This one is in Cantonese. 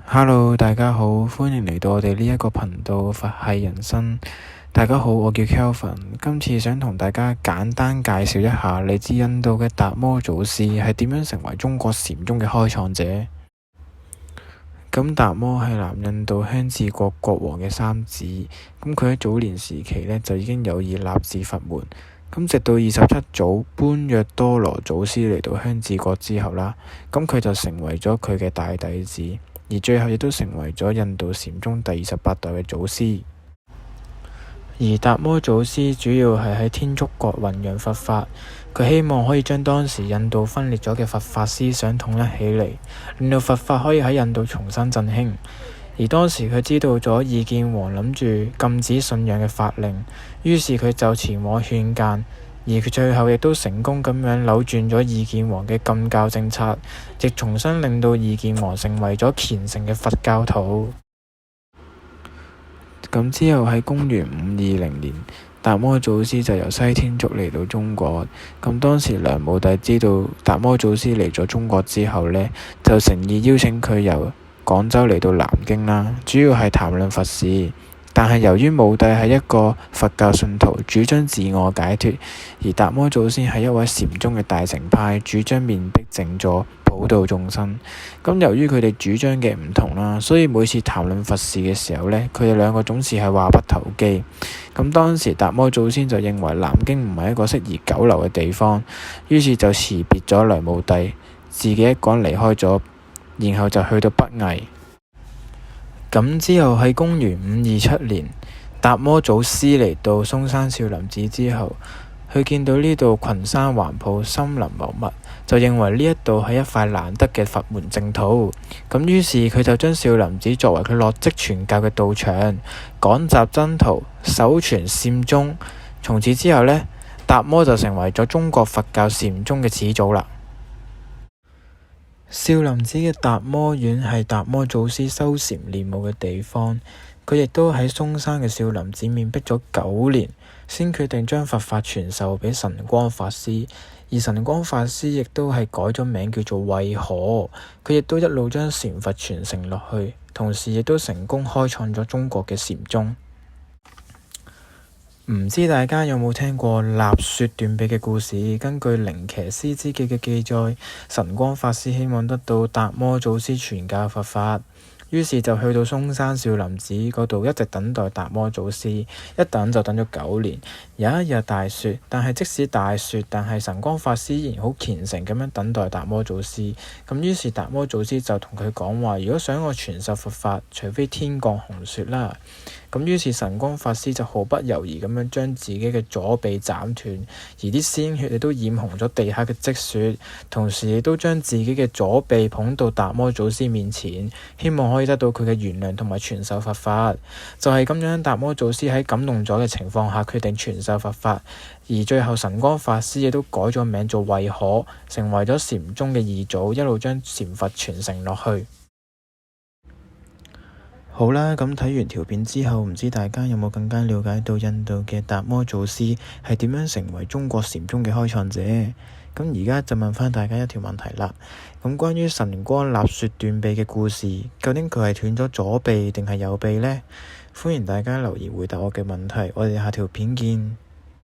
Hello，大家好，歡迎嚟到我哋呢一個頻道佛系人生。大家好，我叫 Kelvin，今次想同大家簡單介紹一下嚟自印度嘅達摩祖師係點樣成為中國禪宗嘅開創者。咁達摩係南印度香治國國王嘅三子，咁佢喺早年時期呢，就已經有意立志佛門。咁直到27祖般若多羅祖師嚟到香治國之後啦，咁佢就成為咗佢嘅大弟子，而最後亦都成為咗印度禪宗第28代嘅祖師。而達摩祖師主要係喺天竺國弘揚佛法，佢希望可以將當時印度分裂咗嘅佛法思想統一起嚟，令到佛法可以喺印度重新振興。而當時佢知道咗意見王諗住禁止信仰嘅法令，於是佢就前往勸諫，而佢最後亦都成功咁樣扭轉咗意見王嘅禁教政策，亦重新令到意見王成為咗虔誠嘅佛教徒。咁之後喺公元520年，達摩祖師就由西天竺嚟到中國。咁當時梁武帝知道達摩祖師嚟咗中國之後呢，就誠意邀請佢由廣州嚟到南京啦，主要係談論佛事。但係由於武帝係一個佛教信徒，主張自我解脫，而達摩祖師係一位禪宗嘅大乘派，主張面壁靜坐，普度眾生。咁由於佢哋主張嘅唔同啦，所以每次談論佛事嘅時候呢，佢哋兩個總是係話不投機。咁當時達摩祖師就認為南京唔係一個適宜久留嘅地方，於是就辭別咗梁武帝，自己一個人離開咗，然後就去到北魏。咁之後喺公元527年，達摩祖師嚟到嵩山少林寺之後，佢見到呢度群山環抱、森林茂密，就認為呢一度係一塊難得嘅佛門淨土。咁於是佢就將少林寺作為佢落職傳教嘅道場，廣集僧徒，守傳禪宗。從此之後呢，達摩就成為咗中國佛教禪宗嘅始祖啦。少林寺嘅達摩院係達摩祖師修禪練武嘅地方，佢亦都喺嵩山嘅少林寺面壁咗9年，先決定將佛法傳授俾神光法師，而神光法師亦都係改咗名叫做慧可，佢亦都一路將禪佛傳承落去，同時亦都成功開創咗中國嘅禪宗。唔知大家有冇聽過立雪斷臂嘅故事？根據《靈騎師之記》嘅記載，神光法師希望得到達摩祖師傳教佛法，於是就去到嵩山少林寺嗰度一直等待達摩祖師，一等就等咗9年。有一日大雪，但係即使大雪，但係神光法師依然好虔誠咁樣等待達摩祖師。咁於是達摩祖師就同佢講話：如果想我傳授佛法，除非天降紅雪啦。咁於是神光法師就毫不猶豫咁樣將自己嘅左臂斬斷，而啲鮮血亦都染紅咗地下嘅積雪，同時亦都將自己嘅左臂捧到達摩祖師面前，希望可以得到佢嘅原諒同埋傳授佛法。就係咁樣，達摩祖師喺感動咗嘅情況下決定傳授佛法，而最後神光法師亦都改咗名做慧可，成為咗禪宗嘅二祖，一路將禪佛傳承落去。好啦，咁睇完條片之後，唔知大家有冇更加了解到印度嘅達摩祖師係點樣成為中國禪宗嘅開創者？咁而家就問翻大家一條問題啦。咁關於神光立雪斷臂嘅故事，究竟佢係斷咗左臂定係右臂呢？歡迎大家留言回答我嘅問題，我哋下條片見。